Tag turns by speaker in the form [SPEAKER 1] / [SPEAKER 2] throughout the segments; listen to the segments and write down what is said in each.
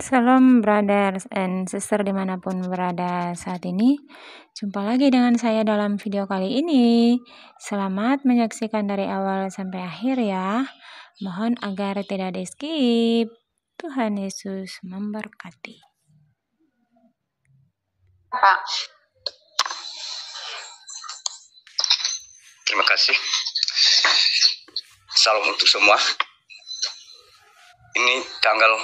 [SPEAKER 1] Salam brothers and sister dimanapun berada saat ini. Jumpa lagi dengan saya dalam video kali ini. Selamat menyaksikan dari awal sampai akhir ya. Mohon agar tidak di skip. Tuhan Yesus memberkati.
[SPEAKER 2] Terima kasih. Salam untuk semua. Ini tanggal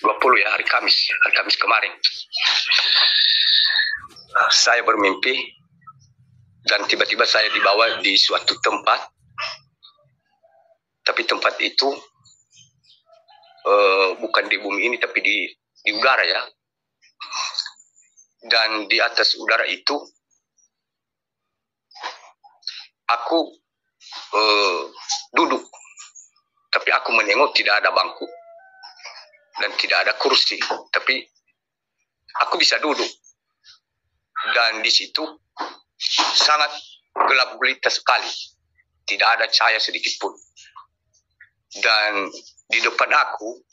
[SPEAKER 2] 20 ya, hari Kamis kemarin. Saya bermimpi dan tiba-tiba saya dibawa di suatu tempat. Tapi tempat itu bukan di bumi ini tapi di udara ya. Dan di atas udara itu aku duduk. Tapi aku menengok tidak ada bangku dan tidak ada kursi, tapi aku bisa duduk. Dan di situ sangat gelap gulita sekali, tidak ada cahaya sedikit pun. Dan di depan aku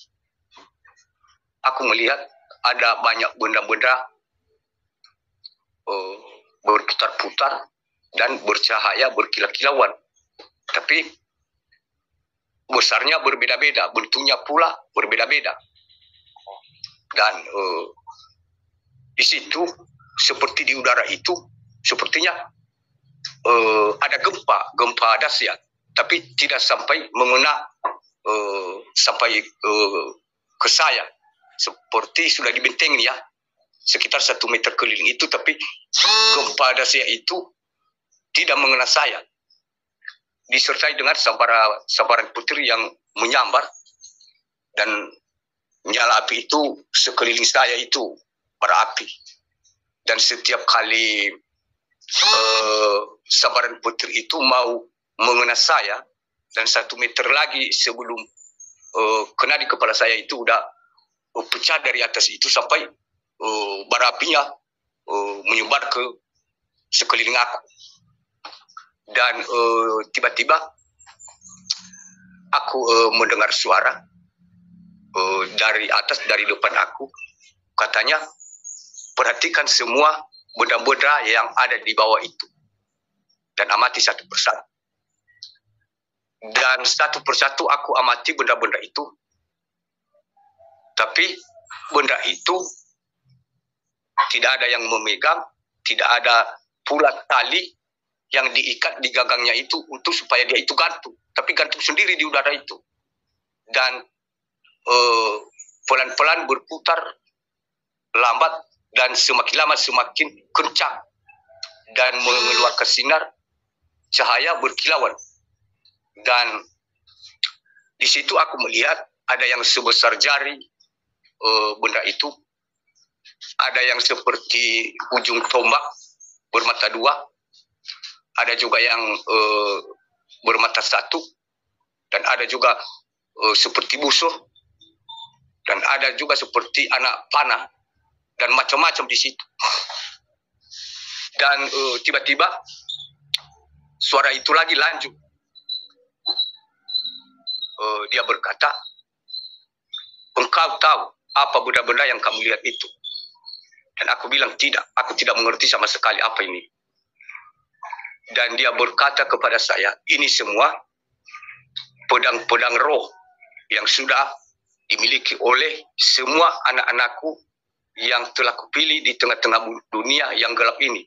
[SPEAKER 2] melihat ada banyak benda-benda berputar-putar dan bercahaya berkilau-kilauan, tapi besarnya berbeda-beda, bentuknya pula berbeda-beda. Dan di situ seperti di udara itu sepertinya ada gempa dahsyat, tapi tidak sampai mengena sampai ke saya, seperti sudah dibentengi ya, sekitar 1 meter keliling itu, tapi gempa dahsyat itu tidak mengena saya. Disertai dengan sambaran petir yang menyambar dan nyala api itu sekeliling saya itu berapi. Dan setiap kali sambaran petir itu mau mengena saya, dan 1 meter lagi sebelum kena di kepala saya itu udah pecah dari atas itu sampai berapinya menyebar ke sekeliling aku. Dan tiba-tiba aku mendengar suara dari atas, dari depan aku, katanya perhatikan semua benda-benda yang ada di bawah itu dan amati satu persatu. Dan satu persatu aku amati benda-benda itu, tapi benda itu tidak ada yang memegang, tidak ada pula tali yang diikat di gagangnya itu untuk supaya dia itu gantung, tapi gantung sendiri di udara itu. Dan pelan-pelan berputar lambat dan semakin lama semakin kencang dan mengeluarkan sinar cahaya berkilauan. Dan di situ aku melihat ada yang sebesar jari benda itu, ada yang seperti ujung tombak bermata dua, ada juga yang bermata satu, dan ada juga seperti busur, dan ada juga seperti anak panah, dan macam-macam di situ. Dan tiba-tiba suara itu lagi lanjut. Dia berkata, engkau tahu apa benda-benda yang kamu lihat itu? Dan aku bilang tidak, aku tidak mengerti sama sekali apa ini. Dan dia berkata kepada saya, ini semua pedang-pedang roh yang sudah dimiliki oleh semua anak-anakku yang telah kupilih di tengah-tengah dunia yang gelap ini.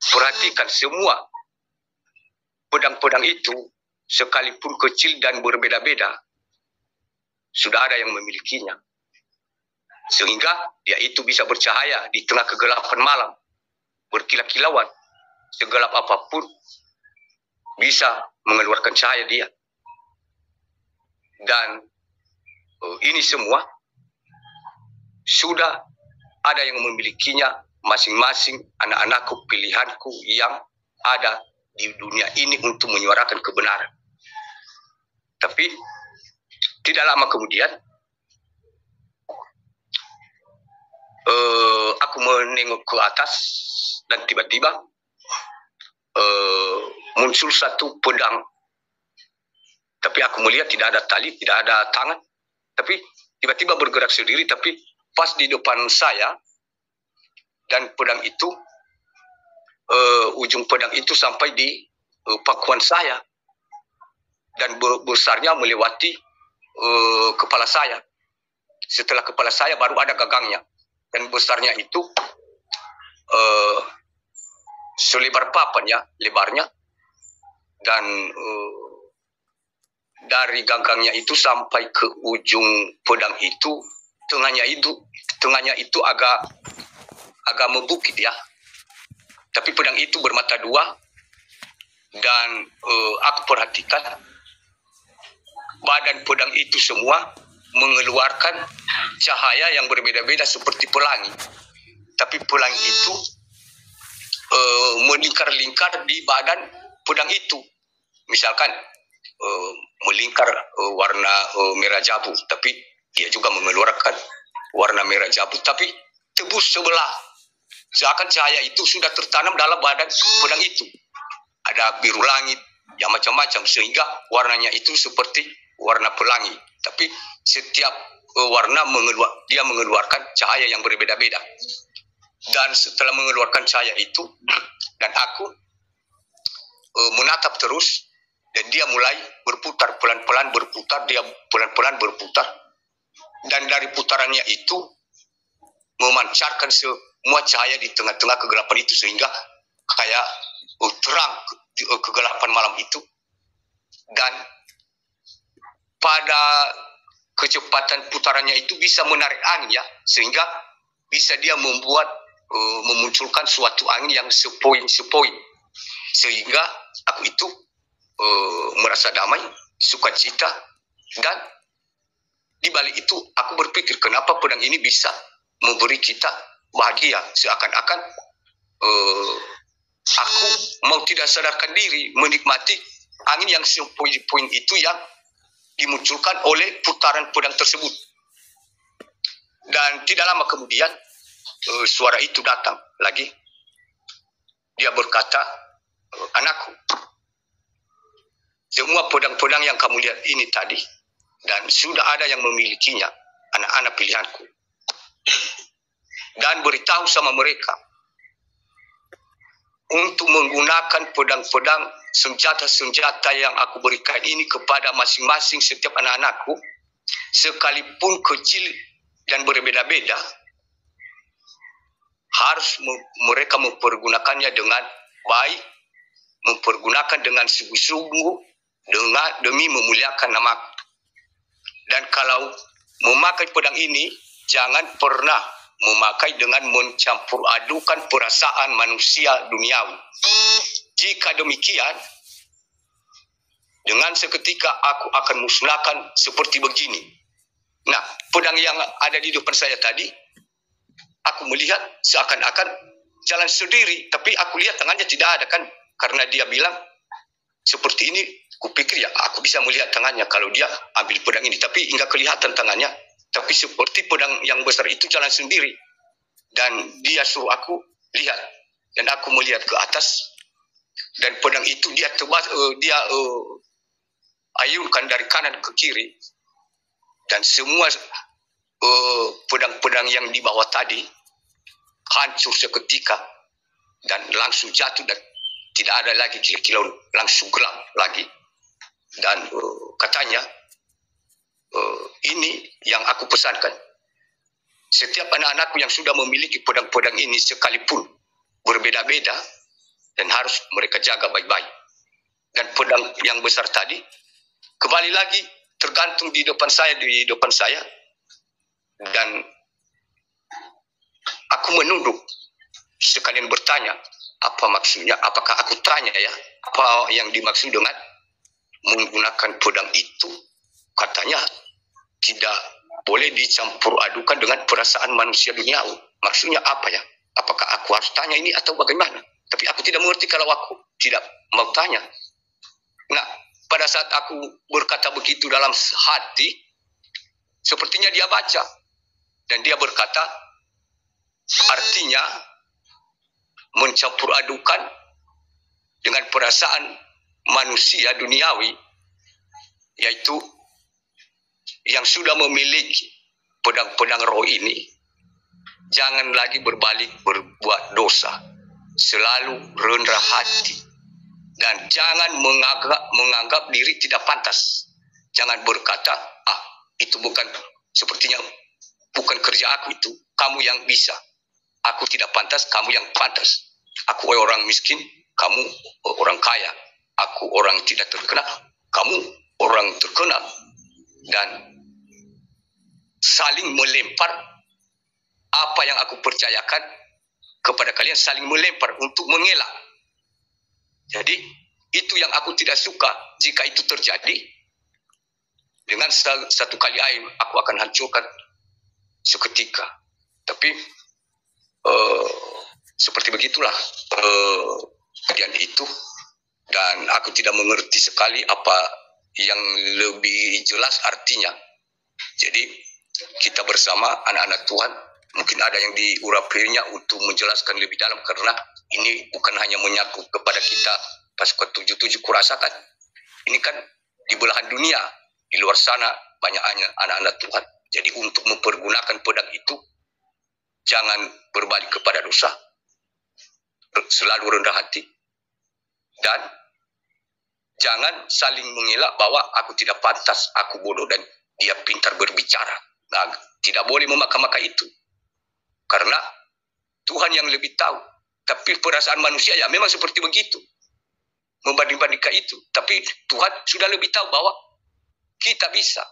[SPEAKER 2] Perhatikan semua pedang-pedang itu, sekalipun kecil dan berbeda-beda, sudah ada yang memilikinya. Sehingga dia itu bisa bercahaya di tengah kegelapan malam, berkilau-kilauan. Segelap apapun bisa mengeluarkan cahaya dia. Dan ini semua sudah ada yang memilikinya, masing-masing anak-anakku, pilihanku yang ada di dunia ini untuk menyuarakan kebenaran. Tapi tidak lama kemudian aku menengok ke atas dan tiba-tiba muncul satu pedang, tapi aku melihat tidak ada tali, tidak ada tangan, tapi tiba-tiba bergerak sendiri, tapi pas di depan saya, dan pedang itu, ujung pedang itu sampai di pakuan saya, dan besarnya melewati kepala saya. Setelah kepala saya baru ada gagangnya, dan besarnya itu selebar papan ya, lebarnya, dan dari gagangnya itu sampai ke ujung pedang itu, tengahnya itu agak membukit ya. Tapi pedang itu bermata dua, dan aku perhatikan badan pedang itu semua mengeluarkan cahaya yang berbeda-beda seperti pelangi. Tapi pelangi itu melingkar-lingkar di badan pedang itu. Misalkan melingkar warna merah jambu, tapi dia juga mengeluarkan warna merah jambu, tapi tebus sebelah. Seakan cahaya itu sudah tertanam dalam badan pedang itu. Ada biru langit, yang macam-macam, sehingga warnanya itu seperti warna pelangi. Tapi setiap warna dia mengeluarkan cahaya yang berbeda-beda. Dan setelah mengeluarkan cahaya itu, dan aku menatap terus, dan dia mulai berputar, pelan-pelan berputar, dia pelan-pelan berputar. Dan dari putarannya itu memancarkan semua cahaya di tengah-tengah kegelapan itu, sehingga kayak terang kegelapan malam itu. Dan pada kecepatan putarannya itu bisa menarik angin ya, sehingga bisa dia memunculkan suatu angin yang sepoi-sepoi, sehingga aku itu merasa damai, sukacita. Dan di balik itu aku berpikir, kenapa pedang ini bisa memberi kita bahagia, seakan-akan aku mau tidak sadarkan diri menikmati angin yang sepoi-sepoi itu yang dimunculkan oleh putaran pedang tersebut. Dan tidak lama kemudian suara itu datang lagi. Dia berkata, anakku, semua pedang-pedang yang kamu lihat ini tadi, dan sudah ada yang memilikinya, anak-anak pilihanku. Dan beritahu sama mereka untuk menggunakan pedang-pedang, senjata-senjata yang aku berikan ini kepada masing-masing setiap anak-anakku, sekalipun kecil dan berbeda-beda, harus mereka mempergunakannya dengan baik, mempergunakan dengan sungguh-sungguh, demi memuliakan namaku. Dan kalau memakai pedang ini, jangan pernah memakai dengan mencampur adukan perasaan manusia duniawi. Jika demikian, dengan seketika aku akan musnahkan seperti begini. Nah, pedang yang ada di depan saya tadi, aku melihat seakan-akan jalan sendiri, tapi aku lihat tangannya tidak ada kan, karena dia bilang seperti ini. Kupikir ya aku bisa melihat tangannya kalau dia ambil pedang ini, tapi enggak kelihatan tangannya. Tapi seperti pedang yang besar itu jalan sendiri. Dan dia suruh aku lihat, dan aku melihat ke atas, dan pedang itu dia ayunkan dari kanan ke kiri, dan semua pedang-pedang yang di bawah tadi hancur seketika dan langsung jatuh, dan tidak ada lagi kilau, langsung gelap lagi. Dan katanya, ini yang aku pesankan. Setiap anak-anakku yang sudah memiliki pedang-pedang ini sekalipun berbeda-beda, dan harus mereka jaga baik-baik. Dan pedang yang besar tadi kembali lagi tergantung di depan saya, dan aku menunduk sekalian bertanya, apa maksudnya? Apakah aku tanya ya, apa yang dimaksud dengan menggunakan pedang itu? Katanya tidak boleh dicampur adukan dengan perasaan manusia duniawi. Maksudnya apa ya? Apakah aku harus tanya ini atau bagaimana? Tapi aku tidak mengerti kalau aku tidak mau tanya. Nah, pada saat aku berkata begitu dalam hati, sepertinya dia baca. Dan dia berkata, artinya mencampur adukan dengan perasaan manusia duniawi, yaitu yang sudah memiliki pedang-pedang roh ini, jangan lagi berbalik berbuat dosa. Selalu rendah hati. Dan jangan menganggap diri tidak pantas. Jangan berkata, itu sepertinya bukan kerja aku itu. Kamu yang bisa. Aku tidak pantas, kamu yang pantas. Aku orang miskin, kamu orang kaya. Aku orang tidak terkenal, kamu orang terkenal. Dan saling melempar apa yang aku percayakan kepada kalian, saling melempar untuk mengelak. Jadi itu yang aku tidak suka. Jika itu terjadi, dengan satu kali air aku akan hancurkan seketika. Tapi seperti begitulah kejadian itu. Dan aku tidak mengerti sekali apa yang lebih jelas artinya. Jadi kita bersama anak-anak Tuhan, mungkin ada yang diurapinya untuk menjelaskan lebih dalam, karena ini bukan hanya menyangkut kepada kita pasukan 77 kurasakan. Ini kan di belahan dunia, di luar sana banyak anak-anak Tuhan. Jadi untuk mempergunakan pedang itu, jangan berbalik kepada dosa. Selalu rendah hati. Dan jangan saling mengelak bahwa aku tidak pantas, aku bodoh dan dia pintar berbicara. Nah, tidak boleh memakai itu. Karena Tuhan yang lebih tahu. Tapi perasaan manusia ya memang seperti begitu. Membanding-bandingkan itu. Tapi Tuhan sudah lebih tahu bahwa kita bisa.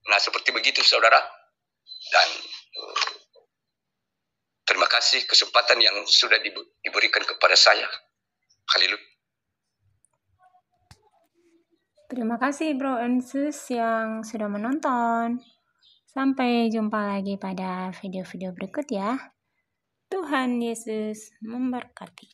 [SPEAKER 2] Nah, seperti begitu saudara. Dan terima kasih kesempatan yang sudah diberikan kepada saya. Haleluya.
[SPEAKER 1] Terima kasih bro and sis yang sudah menonton. Sampai jumpa lagi pada video-video berikut ya. Tuhan Yesus memberkati.